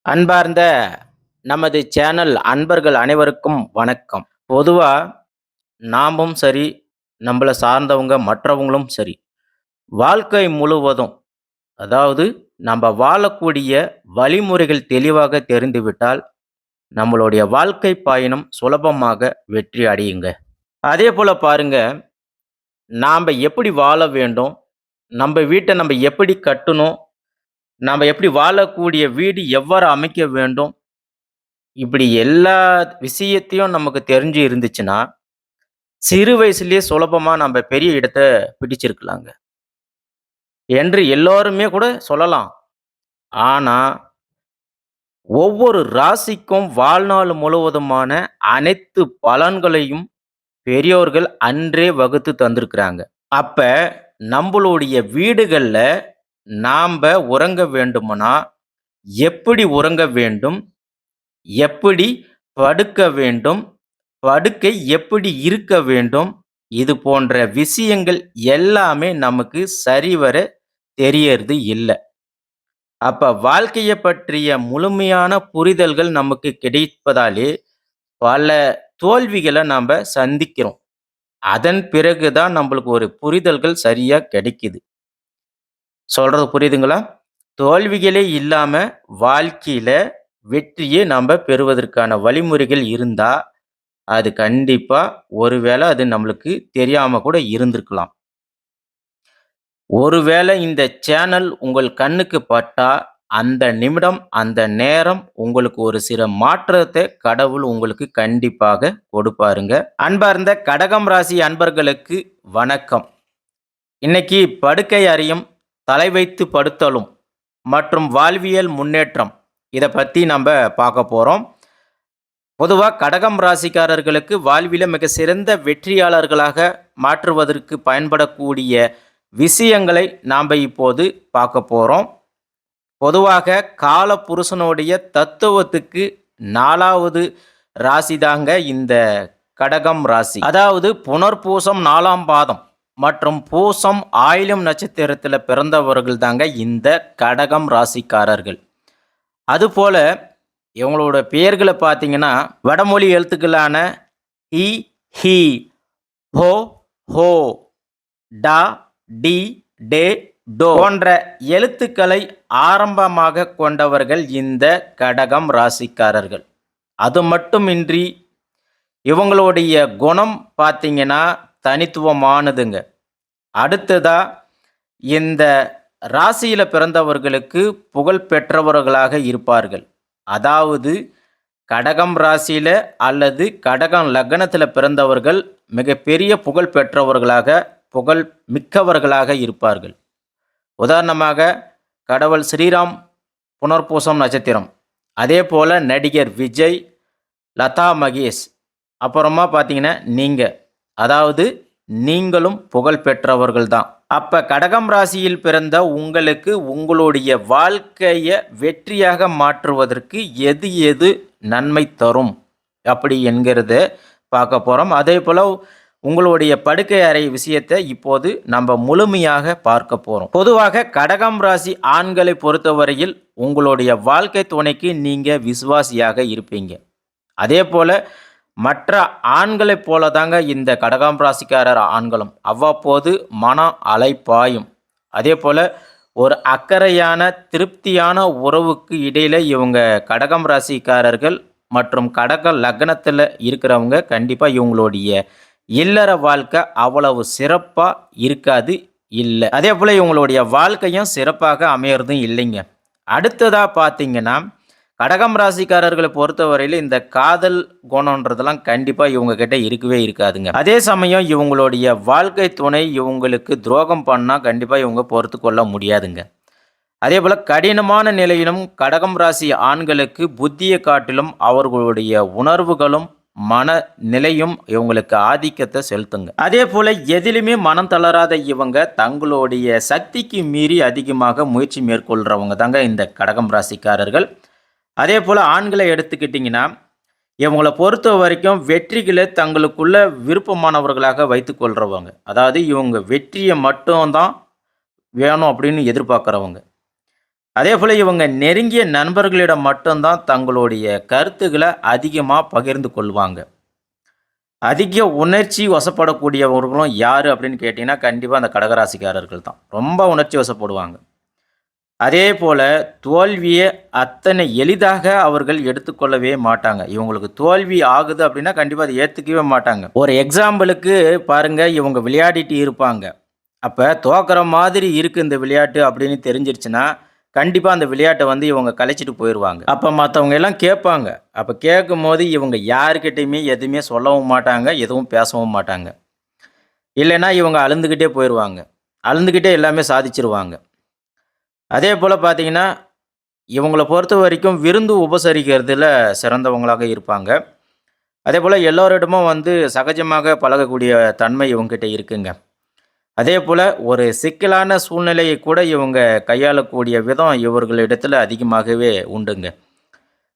அன்பார்ந்த நமது சேனல் அன்பர்கள் அனைவருக்கும் வணக்கம். பொதுவா நாமும் சரி, நம்மள சார்ந்தவங்க மற்றவங்களும் சரி, வாழ்க்கை முழுவதும் அதாவது நம்ம வாழக்கூடிய வழிமுறைகள் தெளிவாக தெரிந்துவிட்டால், நம்மளுடைய வாழ்க்கை பயணம் சுலபமாக வெற்றி அடையுங்க. அதேபோல பாருங்க, நாம எப்படி வாழ வேண்டும்? நம்ம வீட்ட நம்ம எப்படி கட்டணும்? நாம எப்படி வாழக்கூடிய வீடு எவ்வாறு அமைக்க வேண்டும்? இப்படி எல்லா விஷயத்தையும் நமக்கு தெரிஞ்சு இருந்துச்சுன்னா, சிறு வயசுலயே சுலபமா நம்ப பெரிய இடத்த பிடிச்சிருக்கலாங்க. என்று எல்லோருமே கூட சொல்லலாம். ஆனா, ஒவ்வொரு ராசிக்கும் வாழ்நாள் முழுவதுமான அனைத்து பலன்களையும் பெரியோர்கள் அன்றே வகுத்து தந்திருக்கிறாங்க. அப்ப நம்பளுடைய வீடுகள்ல நாம்ப உறங்க வேண்டுமானா, எப்படி உறங்க வேண்டும்? எப்படி படுக்க வேண்டும்? படுக்கை எப்படி இருக்க வேண்டும்? இது போன்ற விஷயங்கள் எல்லாமே நமக்கு சரிவர தெரியறது இல்ல. அப்ப வாழ்க்கைய பற்றிய முழுமையான புரிதல்கள் நமக்கு கிடைப்பதாலே, பல தோல்விகள நம்ப சந்திக்கிறோம். அதன் பிறகு தான் நம்பளுக்கு ஒரு புரிதல்கள் சரியா கிடைக்குது. சொல்றது புரியுதுங்களா? தோல்விகளே இல்லாம வாழ்க்கையில வெற்றியே நம்ப பெறுவதற்கான வழிமுறைகள் இருந்தா, அது கண்டிப்பா ஒருவேள அது நம்மளுக்கு தெரியாம கூட இருந்திருக்கலாம். ஒருவேளை இந்த சேனல் உங்கள் கண்ணுக்கு பட்டா, அந்த நிமிடம், அந்த நேரம் உங்களுக்கு ஒரு சில மாற்றத்தை கடவுள் உங்களுக்கு கண்டிப்பாக கொடுப்பாருங்க. அன்பார்ந்த கடகம் ராசி அன்பர்களுக்கு வணக்கம். இன்னைக்கு படுக்கை அறையும், தலை வைத்து படுத்தலும் மற்றும் வாழ்வியல் முன்னேற்றம் இத பத்தி நம்ப பார்க்க போறோம். பொதுவா கடகம் ராசிக்காரர்களுக்கு வாழ்வில மிக சிறந்த வெற்றியாளர்களாக மாற்றுவதற்கு பயன்படக்கூடிய விஷயங்களை நாம இப்போது பார்க்க போறோம். பொதுவாக காலபுருஷனுடைய தத்துவத்துக்கு 4வது ராசி தாங்க இந்த கடகம் ராசி. அதாவது புனர்பூசம் 4ஆம் பாதம் மற்றும் பூசம் ஆயில்யம் நட்சத்திரத்துல பிறந்தவர்கள் தாங்க இந்த கடகம் ராசிக்காரர்கள். அதுபோல இவங்களோட பெயர்கள பார்த்தீங்கன்னா, வடமொழி எழுத்துக்களான இ, ஹி, ஹோ, ஹோ, டா, டி, டே, டோ போன்ற எழுத்துக்களை ஆரம்பமாக கொண்டவர்கள் இந்த கடகம் ராசிக்காரர்கள். அது மட்டுமின்றி இவங்களுடைய குணம் பார்த்தீங்கன்னா தனித்துவமானதுங்க. அடுத்ததா இந்த ராசியில பிறந்தவர்களுக்கு புகழ் பெற்றவர்களாக இருப்பார்கள். அதாவது கடகம் ராசியில அல்லது கடகம் லக்னத்தில பிறந்தவர்கள் மிகப்பெரிய புகழ் பெற்றவர்களாக, புகழ் மிக்கவர்களாக இருப்பார்கள். உதாரணமாக கடவுள் ஸ்ரீராம் புனர்பூசம் நட்சத்திரம். அதேபோல நடிகர் விஜய், லதா மகேஷ், அப்புறமா பார்த்தீங்கன்னா நீங்க. அதாவது நீங்களும் புகழ் பெற்றவர்கள் தான். அப்ப கடகம் ராசியில் பிறந்த உங்களுக்கு உங்களுடைய வாழ்க்கைய வெற்றியாக மாற்றுவதற்கு எது எது நன்மை தரும் அப்படி என்கிறத பார்க்க போறோம். அதே போல உங்களுடைய படுக்கை அறை விஷயத்தை இப்போது நம்ம முழுமையாக பார்க்க போறோம். பொதுவாக கடகம் ராசி ஆண்களை பொறுத்தவரையில் உங்களுடைய வாழ்க்கை துணைக்கு நீங்க விசுவாசியாக இருப்பீங்க. அதே போல மற்ற ஆண்களைப் போல தாங்க இந்த கடகம் ராசிக்காரர் ஆண்களும் அவ்வப்போது மன அலைப்பாயும். அதே போல ஒரு அக்கறையான திருப்தியான உறவுக்கு இடையில இவங்க கடகம் ராசிக்காரர்கள் மற்றும் கடக லக்னத்தில் இருக்கிறவங்க கண்டிப்பாக இவங்களுடைய இல்லற வாழ்க்கை அவ்வளவு சிறப்பாக இருக்காது இல்லை. அதே போல் இவங்களுடைய வாழ்க்கையும் சிறப்பாக அமையறதும் இல்லைங்க. அடுத்ததாக பார்த்தீங்கன்னா கடகம் ராசிக்காரர்களை பொறுத்தவரையில் இந்த காதல் குணம்ன்றதெல்லாம் கண்டிப்பாக இவங்க கிட்ட இருக்கவே இருக்காதுங்க. அதே சமயம் இவங்களுடைய வாழ்க்கை துணை இவங்களுக்கு துரோகம் பண்ணால் கண்டிப்பாக இவங்க பொறுத்து கொள்ள முடியாதுங்க. அதே போல் கடினமான நிலையிலும் கடகம் ராசி ஆண்களுக்கு புத்தியை காட்டிலும் அவர்களுடைய உணர்வுகளும் மன நிலையும் இவங்களுக்கு ஆதிக்கத்தை செலுத்துங்க. அதே போல எதிலுமே மனம் தளராத இவங்க தங்களுடைய சக்திக்கு மீறி அதிகமாக முயற்சி மேற்கொள்றவங்க தாங்க இந்த கடகம் ராசிக்காரர்கள். அதே போல் ஆண்களை எடுத்துக்கிட்டிங்கன்னா இவங்களை பொறுத்த வரைக்கும் வெற்றிகளை தங்களுக்குள்ள விருப்பமானவர்களாக வைத்துக்கொள்கிறவங்க. அதாவது இவங்க வெற்றியை மட்டும்தான் வேணும் அப்படின்னு எதிர்பார்க்குறவங்க. அதேபோல இவங்க நெருங்கிய நண்பர்களிடம் மட்டும் தான் தங்களுடைய கருத்துக்கள அதிகமா பகிர்ந்து கொள்வாங்க. அதிக உணர்ச்சி வசப்படக்கூடியவர்களும் யாரு அப்படின்னு கேட்டீங்கன்னா, கண்டிப்பா அந்த கடகராசிக்காரர்கள் தான். ரொம்ப உணர்ச்சி வசப்படுவாங்க. அதேபோல தோல்விய அத்தனை எளிதாக அவர்கள் எடுத்துக்கொள்ளவே மாட்டாங்க. இவங்களுக்கு தோல்வி ஆகுது அப்படின்னா, கண்டிப்பா அத ஏத்துக்கவே மாட்டாங்க. ஒரு எக்ஸாம்பிளுக்கு பாருங்க, இவங்க விளையாடிட்டு இருப்பாங்க. அப்ப தோக்குற மாதிரி இருக்கு இந்த விளையாட்டு அப்படின்னு தெரிஞ்சிருச்சுன்னா, கண்டிப்பா அந்த விளையாட்ட வந்து இவங்க கலைச்சுட்டு போயிருவாங்க. அப்ப மத்தவங்க எல்லாம் கேட்பாங்க. அப்ப கேட்கும்போது இவங்க யார்கிட்டயுமே எதுவுமே சொல்லவும் மாட்டாங்க, எதுவும் பேசவும் மாட்டாங்க. இல்லைன்னா இவங்க அழுந்துகிட்டே போயிருவாங்க. அழுந்துகிட்டே எல்லாமே சாதிச்சுருவாங்க. அதேபோல பார்த்தீங்கன்னா, இவங்கள பொறுத்தவரைக்கும் விருந்து உபசரிக்கிறதுல சிறந்தவங்களாக இருப்பாங்க. அதேபோல எல்லோரிடமும் வந்து சகஜமாக பழகக்கூடிய தன்மை இவங்ககிட்ட இருக்குங்க. அதேபோல ஒரு சிக்கலான சூழ்நிலையை கூட இவங்க கையாளக்கூடிய விதம் இவர்களிடத்துல அதிகமாகவே உண்டுங்க.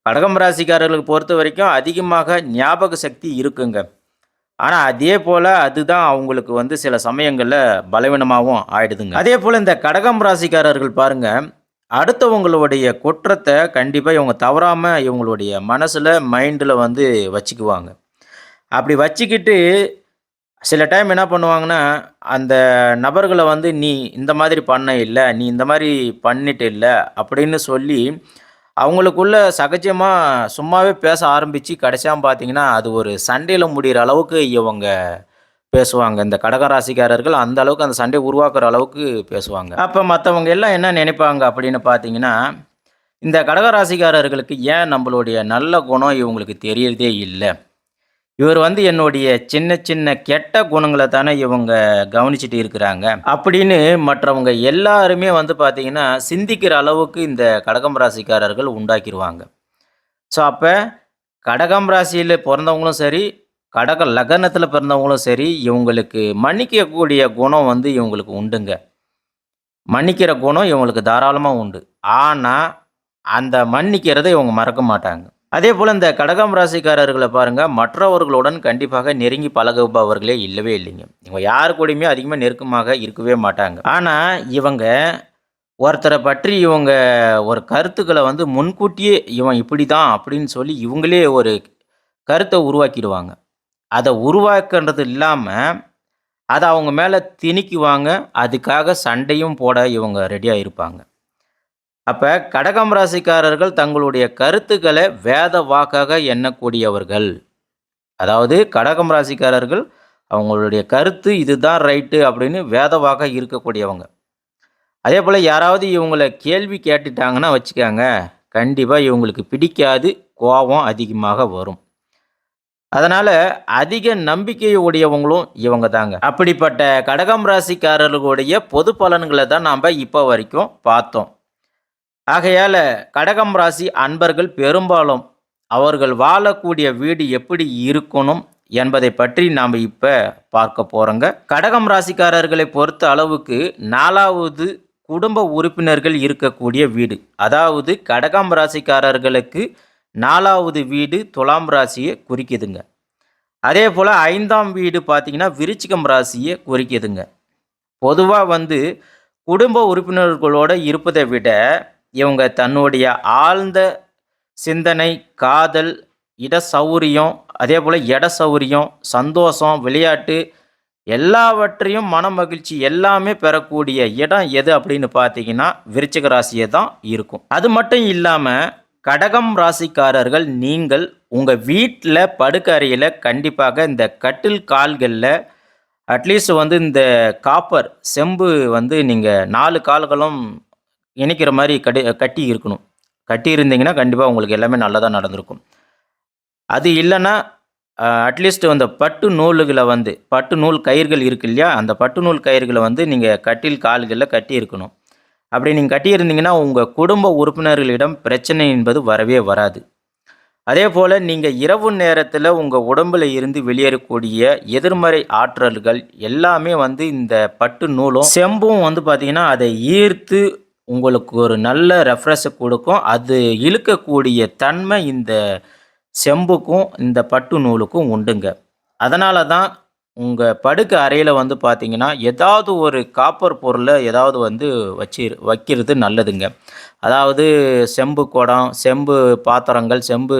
கடகம் ராசிக்காரர்களுக்கு பொறுத்தவரைக்கும் அதிகமாக ஞாபக சக்தி இருக்குங்க. ஆனா அதேபோல அதுதான் அவங்களுக்கு வந்து சில சமயங்கள்ல பலவீனமாவும் ஆயிடுதுங்க. அதேபோல இந்த கடகம் ராசிக்காரர்கள் பாருங்க, அடுத்தவங்களுடைய குற்றத்த கண்டிப்பா இவங்க தவறாம இவங்களுடைய மனசுல, மைண்ட்ல வந்து வச்சுக்குவாங்க. அப்படி வச்சுக்கிட்டு சில டைம் என்ன பண்ணுவாங்கன்னா, அந்த நபர்கள வந்து, "நீ இந்த மாதிரி பண்ண இல்ல, நீ இந்த மாரி பண்ணிட்டு இல்ல" அப்படின்னு சொல்லி, அவங்களுக்குள்ள சகஜமா சும்மாவே பேச ஆரம்பிச்சு, கடைசியா பார்த்தீங்கன்னா, அது ஒரு சண்டையில முடியிற அளவுக்கு இவங்க பேசுவாங்க. இந்த கடக ராசிக்காரர்கள் அந்த அளவுக்கு அந்த சண்டைய உருவாக்குற அளவுக்கு பேசுவாங்க. அப்ப மத்தவங்க எல்லாம் என்ன நினைப்பாங்க அப்படின்னு பார்த்தீங்கன்னா, இந்த கடக ராசிக்காரர்களுக்கு ஏன் நம்பளுடைய நல்ல குணம் இவங்களுக்கு தெரியறதே இல்ல? இவர் வந்து என்னுடைய சின்ன சின்ன கெட்ட குணங்கள தானே இவங்க கவனிச்சுட்டு இருக்கிறாங்க. அப்படின்னு மற்றவங்க எல்லாருமே வந்து பார்த்தீங்கன்னா, சிந்திக்கிற அளவுக்கு இந்த கடகம் ராசிக்காரர்கள் உண்டாக்கிருவாங்க. ஸோ, அப்ப கடகம் ராசியில பொறந்தவங்களும் சரி, கடக லக்னத்தில பிறந்தவங்களும் சரி, இவங்களுக்கு மன்னிக்கக்கூடிய குணம் வந்து இவங்களுக்கு உண்டுங்க. மன்னிக்கிற குணம் இவங்களுக்கு தாராளமா உண்டு. ஆனா, அந்த மன்னிக்கிறத இவங்க மறக்க மாட்டாங்க. அதேபோல இந்த கடகம் ராசிக்காரர்கள பாருங்க, மற்றவர்களுடன் கண்டிப்பாக நெருங்கி பழகுபவர்களே இல்லவே இல்லைங்க. இவங்க யார் கூடயுமே அதிகமா நெருக்கமாக இருக்கவே மாட்டாங்க. ஆனா, இவங்க ஒருத்தர பற்றி இவங்க ஒரு கருத்துக்கள வந்து முன்கூட்டியே, "இவன் இப்படிதான்" அப்படின்னு சொல்லி இவங்களே ஒரு கருத்த உருவாக்கிடுவாங்க. அத உருவாக்குன்றது இல்லாம, அத அவங்க மேல திணிக்குவாங்க. அதுக்காக சண்டையும் போட இவங்க ரெடியா இருப்பாங்க. அப்ப கடகம் ராசிக்காரர்கள் தங்களுடைய கருத்துக்கள வேத வாக்காக எண்ணக்கூடியவர்கள். அதாவது கடகம் ராசிக்காரர்கள் அவங்களுடைய கருத்து இதுதான் ரைட்டு அப்படின்னு வேத வாக்கா இருக்கக்கூடியவங்க. அதேபோல யாராவது இவங்கள கேள்வி கேட்டுட்டாங்கன்னா வச்சுக்கங்க, கண்டிப்பா இவங்களுக்கு பிடிக்காது, கோபம் அதிகமாக வரும். அதனால அதிக நம்பிக்கை உடையவங்களும் இவங்க தாங்க. அப்படிப்பட்ட கடகம் ராசிக்காரர்களுடைய பொது பலன்கள தான் நாம இப்ப வரைக்கும் பார்த்தோம். ஆகையால கடகம் ராசி அன்பர்கள் பெரும்பாலும் அவர்கள் வாழக்கூடிய வீடு எப்படி இருக்கணும் என்பதை பற்றி நாம் இப்ப பார்க்க போறோங்க. கடகம் ராசிக்காரர்களை பொறுத்த அளவுக்கு 4வது குடும்ப உறுப்பினர்கள் இருக்கக்கூடிய வீடு. அதாவது கடகம் ராசிக்காரர்களுக்கு 4வது வீடு துலாம் ராசியை குறிக்குதுங்க. அதே போல 5ஆம் வீடு பார்த்தீங்கன்னா விருச்சிகம் ராசியை குறிக்குதுங்க. பொதுவா வந்து குடும்ப உறுப்பினர்களோட இருப்பதை விட இவங்க தன்னுடைய ஆழ்ந்த சிந்தனை, காதல், இட சௌரியம், அதேபோல எட சௌரியம், சந்தோஷம், விளையாட்டு எல்லாவற்றையும் மனமகிழ்ச்சி எல்லாமே பெறக்கூடிய இடம் எது அப்படின்னு பார்த்தீங்கன்னா, விருச்சிக ராசியே தான் இருக்கும். அது மட்டும் இல்லாம, கடகம் ராசிக்காரர்கள் நீங்கள் உங்க வீட்ல படுக்க அறையில கண்டிப்பாக இந்த கட்டில் கால்கள்ல அட்லீஸ்ட் வந்து இந்த காப்பர் செம்பு வந்து நீங்க 4 கால்களும் இணைக்கிற மாரி கட்டி இருக்கணும். கட்டி இருந்தீங்கன்னா, கண்டிப்பா உங்களுக்கு எல்லாமே நல்லதா நடந்திருக்கும். அது இல்லன்னா, அட்லீஸ்ட் அந்த பட்டு நூலுகள வந்து பட்டு நூல் கயிறுகள் இருக்கு இல்லையா? அந்த பட்டு நூல் கயிறுகள வந்து நீங்க கட்டில் கால்கள்ல கட்டி இருக்கணும். அப்படி நீங்க கட்டியிருந்தீங்கன்னா, உங்க குடும்ப உறுப்பினர்களிடம் பிரச்சனை என்பது வரவே வராது. அதேபோல நீங்க இரவு நேரத்தில உங்க உடம்புல இருந்து வெளியேறக்கூடிய எதிர்மறை ஆற்றல்கள் எல்லாமே வந்து இந்த பட்டு நூலும், செம்பும் வந்து பார்த்தீங்கன்னா, அதை ஈர்த்து உங்களுக்கு ஒரு நல்ல ரெஃப்ரெஷ குடுக்கும். அது இழுக்கக்கூடிய தன்மை இந்த செம்புக்கும், இந்த பட்டு நூலுக்கும் உண்டுங்க. அதனால தான் உங்க படுக்கை அறையில வந்து பார்த்தீங்கன்னா, ஏதாவது ஒரு காப்பர் பொருள ஏதாவது வந்து வைக்கிறது நல்லதுங்க. அதாவது செம்பு குடம், செம்பு பாத்திரங்கள், செம்பு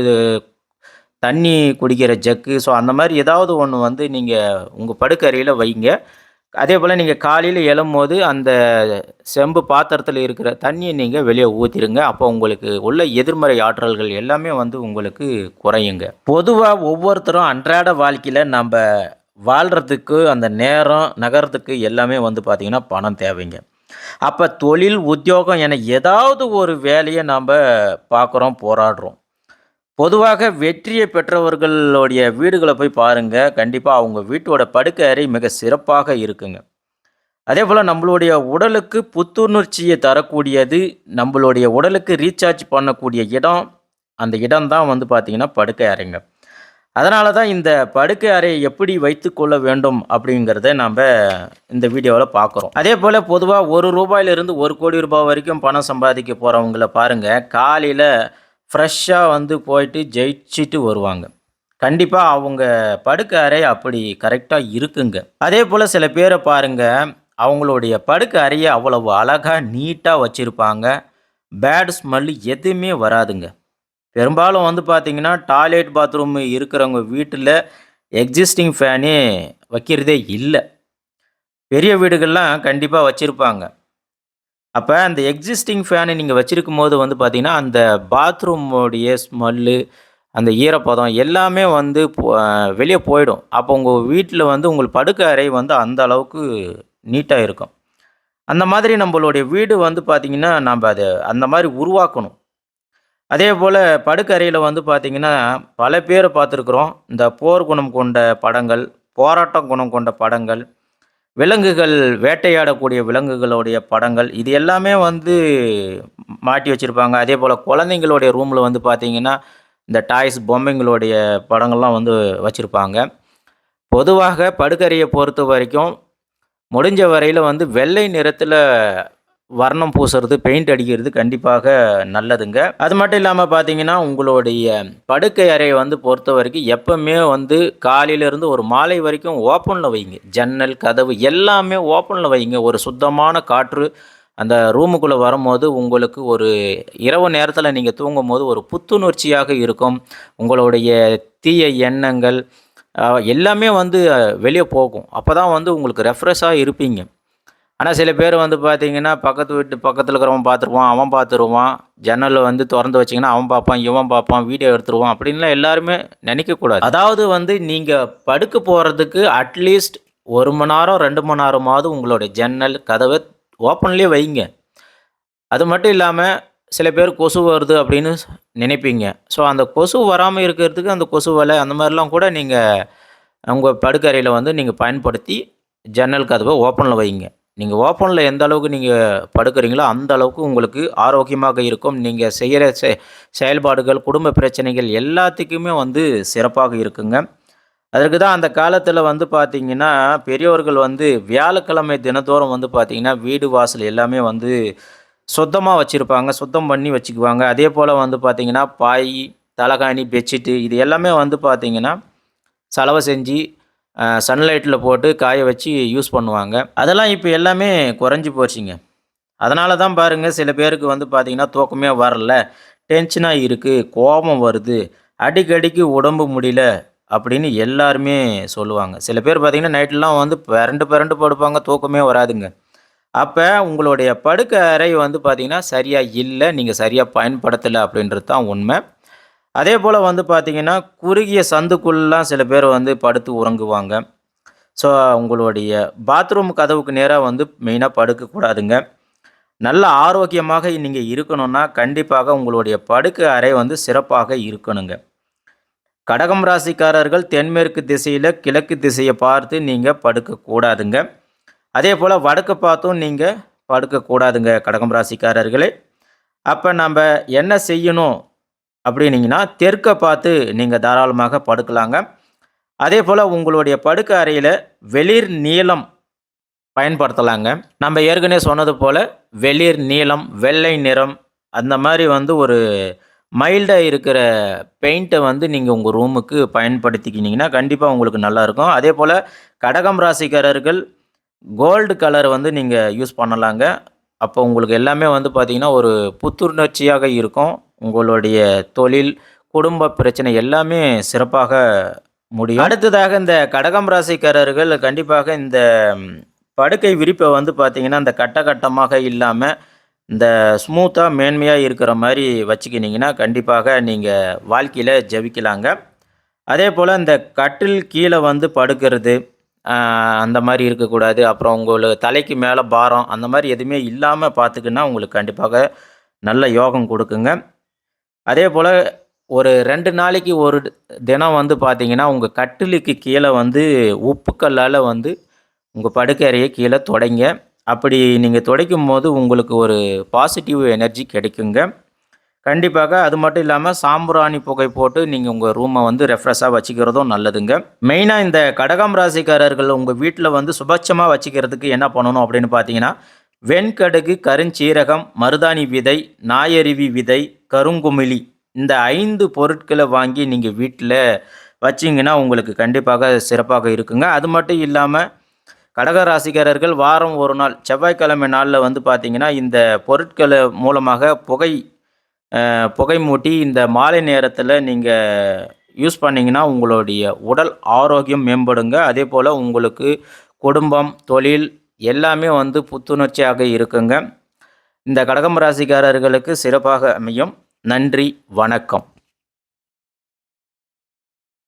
தண்ணி குடிக்கிற ஜக்கு. ஸோ அந்த மாரி ஏதாவது ஒண்ணு வந்து நீங்க உங்க படுக்கை அறையில வைங்க. அதேபோல நீங்க காலையில எழும்போது அந்த செம்பு பாத்திரத்தில இருக்கிற தண்ணிய நீங்க வெளிய ஊத்திருங்க. அப்போ உங்களுக்கு உள்ள எதிர்மறை ஆற்றல்கள் எல்லாமே வந்து உங்களுக்கு குறையுங்க. பொதுவா ஒவ்வொருத்தரும் அன்றாட வாழ்க்கையில நம்ப வாழ்றதுக்கு அந்த நேரம், நகர்றதுக்கு எல்லாமே வந்து பார்த்தீங்கன்னா, பணம் தேவைங்க. அப்ப தொழில், உத்தியோகம் என ஏதாவது ஒரு வேலைய நம்ப பார்க்குறோம், போராடுறோம். பொதுவாக வெற்றியை பெற்றவர்களுடைய வீடுகள போய் பாருங்க. கண்டிப்பா அவங்க வீட்டோட படுக்கை அறை மிக சிறப்பாக இருக்குங்க. அதேபோல நம்மளுடைய உடலுக்கு புத்துணர்ச்சிய தரக்கூடியது, நம்மளுடைய உடலுக்கு ரீசார்ஜ் பண்ணக்கூடிய இடம், அந்த இடம் தான் வந்து பார்த்தீங்கன்னா, படுக்கை அறைங்க. அதனால தான் இந்த படுக்கை அறையை எப்படி வைத்துக்கொள்ள வேண்டும் அப்படிங்கிறத நம்ப இந்த வீடியோல பார்க்குறோம். அதேபோல பொதுவா ரூ. 1 ரூ. 1,00,00,000 வரைக்கும் பணம் சம்பாதிக்க போறவங்கள பாருங்க, காலையில ஃப்ரெஷ்ஷா வந்து போயிட்டு ஜெயிச்சுட்டு வருவாங்க. கண்டிப்பா அவங்க படுக்கை அறை அப்படி கரெக்ட்டா இருக்குங்க. அதேபோல சில பேர பாருங்க, அவங்களுடைய படுக்கை அறைய அவ்வளவு அழகா, நீட்டா வச்சிருப்பாங்க. பேட் ஸ்மெல் எதுவுமே வராதுங்க. பெரும்பாலும் வந்து பார்த்தீங்கன்னா, டாய்லெட், பாத்ரூம் இருக்கிறவங்க வீட்டில எக்ஸிஸ்டிங் ஃபேனே வைக்கிறதே இல்ல. பெரிய வீடுகள்லாம் கண்டிப்பா வச்சிருப்பாங்க. அப்ப அந்த எக்ஸிஸ்டிங் ஃபேன நீங்க வச்சிருக்கும்போது வந்து பார்த்தீங்கன்னா, அந்த பாத்ரூமோடைய ஸ்மெல்லு, அந்த ஈரப்பதம் எல்லாமே வந்து வெளிய போயிடும். அப்போ உங்க வீட்ல வந்து உங்கள் படுக்கை அறை வந்து அந்த அளவுக்கு நீட்டா இருக்கும். அந்த மாதிரி நம்பளுடைய வீடு வந்து பார்த்தீங்கன்னா, நம்ப அத அந்த மாரி உருவாக்கணும். அதேபோல படுக்கறையில வந்து பார்த்தீங்கன்னா, பல பேர பார்த்துருக்குறோம். இந்த போர் குணம் கொண்ட படங்கள், போராட்டம் குணம் கொண்ட படங்கள், விலங்குகள் வேட்டையாடக்கூடிய விலங்குகளுடைய படங்கள், இது எல்லாமே வந்து மாட்டி வச்சிருப்பாங்க. அதேபோல குழந்தைங்களுடைய ரூம்ல வந்து பார்த்தீங்கன்னா, இந்த டாய்ஸ் பொம்மைங்களுடைய படங்கள்லாம் வந்து வச்சிருப்பாங்க. பொதுவாக படுக்கறைய பொறுத்தவரைக்கும், முடிஞ்ச வரையில வந்து வெள்ளை நிறத்தில வர்ணம் பூசுறது, பெயிண்ட் அடிக்கிறது கண்டிப்பாக நல்லதுங்க. அது மட்டும் இல்லாம பார்த்தீங்கன்னா, உங்களுடைய படுக்கை அறைய வந்து பொறுத்தவரைக்கும் எப்பவுமே வந்து காலையிலேருந்து ஒரு மாலை வரைக்கும் ஓப்பன்ல வைங்க. ஜன்னல், கதவு எல்லாமே ஓப்பன்ல வைங்க. ஒரு சுத்தமான காற்று அந்த ரூமுக்குள்ள வரும்போது, உங்களுக்கு ஒரு இரவு நேரத்தில நீங்க தூங்கும்போது ஒரு புத்துணர்ச்சியாக இருக்கும். உங்களுடைய தீய எண்ணங்கள் எல்லாமே வந்து வெளிய போகும். அப்பதான் வந்து உங்களுக்கு ரெஃப்ரெஷ்ஷா இருப்பீங்க. ஆனா சில பேர் வந்து பார்த்தீங்கன்னா, பக்கத்து வீட்டு பக்கத்துல இருக்கிறவன் பார்த்துருவான், அவன் பார்த்துருவான். ஜன்னல வந்து தொறந்து வச்சீங்கன்னா, அவன் பார்ப்பான், இவன் பார்ப்பான், வீடியோ எடுத்துருவான் அப்படின்லாம் எல்லாருமே நினைக்கக்கூடாது. அதாவது வந்து நீங்க படுக்க போறதுக்கு அட்லீஸ்ட் 1 மணி நேரம், 2 மணி நேரமாவது உங்களுடைய ஜன்னல், கதவ ஓப்பன்லயே வைங்க. அது மட்டும் இல்லாம, சில பேர் கொசு வருது அப்படின்னு நினைப்பீங்க. ஸோ அந்த கொசு வராம இருக்கிறதுக்கு அந்த கொசு வலை அந்த மாரிலாம் கூட நீங்க உங்க படுக்கறையில வந்து நீங்க பயன்படுத்தி, ஜன்னல் கதவ ஓப்பன்ல வைங்க. நீங்க ஓப்பன்ல எந்த அளவுக்கு நீங்க படுக்கிறீங்களோ, அந்த அளவுக்கு உங்களுக்கு ஆரோக்கியமாக இருக்கும். நீங்க செய்யற செயல்பாடுகள், குடும்ப பிரச்சனைகள் எல்லாத்துக்குமே வந்து சிறப்பாக இருக்குங்க. அதற்கு தான் அந்த காலத்தில வந்து பார்த்தீங்கன்னா, பெரியோர்கள் வந்து வியாழக்கிழமை தினந்தோறும் வந்து பார்த்தீங்கன்னா, வீடு வாசல் எல்லாமே வந்து சுத்தமா வச்சிருப்பாங்க. சுத்தம் பண்ணி வச்சுக்குவாங்க. அதேபோல வந்து பார்த்தீங்கன்னா, பாய், தலகாணி, பெட்ஷீட்டு இது எல்லாமே வந்து பார்த்தீங்கன்னா, சலவ செஞ்சு சன்லைட்ல போட்டு காய வச்சு யூஸ் பண்ணுவாங்க. அதெல்லாம் இப்ப எல்லாமே குறைஞ்சு போச்சுங்க. அதனால தான் பாருங்க சில பேருக்கு வந்து பார்த்தீங்கன்னா, தூக்கமே வரல, டென்ஷனா இருக்கு, கோபம் வருது, அடிக்கடிக்கு உடம்பு முடியல அப்படின்னு எல்லாருமே சொல்லுவாங்க. சில பேர் பார்த்தீங்கன்னா, நைட்லாம் வந்து பெரண்டு பெரண்டு படுப்பாங்க, தூக்கமே வராதுங்க. அப்ப உங்களுடைய படுக்கை அறை வந்து பார்த்தீங்கன்னா, சரியா இல்ல, நீங்க சரியா பயன்படுத்தல அப்படின்றது தான் உண்ம. அதேபோல வந்து பார்த்தீங்கன்னா, குறுகிய சந்துக்குள்ளலாம் சில பேர் வந்து படுத்து உறங்குவாங்க. ஸோ, உங்களுடைய பாத்ரூம் கதவுக்கு நேரா வந்து மெயினா படுக்கக்கூடாதுங்க. நல்ல ஆரோக்கியமாக நீங்க இருக்கணும்னா, கண்டிப்பாக உங்களுடைய படுக்கை அறை வந்து சிறப்பாக இருக்கணுங்க. கடகம் ராசிக்காரர்கள் தென்மேற்கு திசையில கிழக்கு திசைய பார்த்து நீங்க படுக்கக்கூடாதுங்க. அதேபோல வடக்க பார்த்தும் நீங்க படுக்கக்கூடாதுங்க கடகம் ராசிக்காரர்களே. அப்ப நம்ப என்ன செய்யணும் அப்படின்னீங்கன்னா, தெற்க பார்த்து நீங்க தாராளமாக படுக்கலாங்க. அதேபோல உங்களுடைய படுக்கை அறையில வெளிர் நீலம் பயன்படுத்தலாங்க. நம்ம ஏற்கனவே சொன்னது போல வெளிர் நீலம், வெள்ளை நிறம் அந்த மாரி வந்து ஒரு மைல்டா இருக்கிற பெயிண்ட்ட வந்து நீங்க உங்க ரூமுக்கு பயன்படுத்திக்கினீங்கன்னா, கண்டிப்பா உங்களுக்கு நல்லாருக்கும். அதேபோல கடகம் ராசிக்காரர்கள் கோல்டு கலர் வந்து நீங்க யூஸ் பண்ணலாங்க. அப்போ உங்களுக்கு எல்லாமே வந்து பார்த்தீங்கன்னா, ஒரு புத்துணர்ச்சியாக இருக்கும். உங்களுடைய தொழில், குடும்ப பிரச்சனை எல்லாமே சிறப்பாக முடியும். அடுத்ததாக இந்த கடகம் ராசிக்காரர்கள் கண்டிப்பாக இந்த ம், படுக்கை விரிப்ப வந்து பார்த்தீங்கன்னா, இந்த கட்ட கட்டமாக இல்லாம, இந்த ஸ்மூத்தா மேன்மையா இருக்கிற மாரி வச்சுக்கினீங்கன்னா, கண்டிப்பாக நீங்க வாழ்க்கையில ஜெயிக்கலாங்க. அதேபோல இந்த கட்டில் கீழ வந்து படுக்கிறது, அ அந்த மாரி இருக்கக்கூடாது. அப்புறம் தலைக்கு மேல பாரம், அந்த மாரி எதுவுமே இல்லாம பார்த்துக்குன்னா, உங்களுக்கு கண்டிப்பாக நல்ல யோகம் குடுக்குங்க. அதேபோல ஒரு 2 நாளைக்கு ஒரு தினம் வந்து பார்த்தீங்கன்னா, உங்க கட்டிலுக்கு கீழ வந்து உப்பு கல்லால வந்து உங்க படுக்கை அறைய கீழ தொடைங்க. அப்படி நீங்க துடைக்கும்போது உங்களுக்கு ஒரு பாசிட்டிவ் எனர்ஜி கிடைக்குங்க. கண்டிப்பாக. அது மட்டும் இல்லாம சாம்பிராணி புகை போட்டு நீங்க உங்க ரூம வந்து ரெஃப்ரெஷ்ஷா வச்சுக்கிறதும் நல்லதுங்க. மெயினா இந்த கடகம் ராசிக்காரர்கள் உங்க வீட்ல வந்து சுபட்சமா வச்சுக்கிறதுக்கு என்ன பண்ணணும் அப்படின்னு பார்த்தீங்கன்னா, வெண்கடுகு, கருஞ்சீரகம், மருதாணி விதை, நாயருவி விதை, கருங்குமிழி இந்த 5 பொருட்கள வாங்கி நீங்க வீட்ல வச்சீங்கன்னா, உங்களுக்கு கண்டிப்பாக சிறப்பாக இருக்குங்க. அது மட்டும் இல்லாம கடக ராசிக்காரர்கள் வாரம் 1 நாள் செவ்வாய்க்கிழமை நாள்ல வந்து பார்த்தீங்கன்னா, இந்த பொருட்கள மூலமாக புகை மூட்டி இந்த மாலை நேரத்தில நீங்க யூஸ் பண்ணீங்கன்னா, உங்களுடைய உடல் ஆரோக்கியம் மேம்படுங்க. அதேபோல உங்களுக்கு குடும்பம், தொழில் எல்லாமே வந்து புத்துணர்ச்சியாக இருக்குங்க. இந்த கடகம் ராசிக்காரர்களுக்கு சிறப்பாக அமையும். நன்றி, வணக்கம்.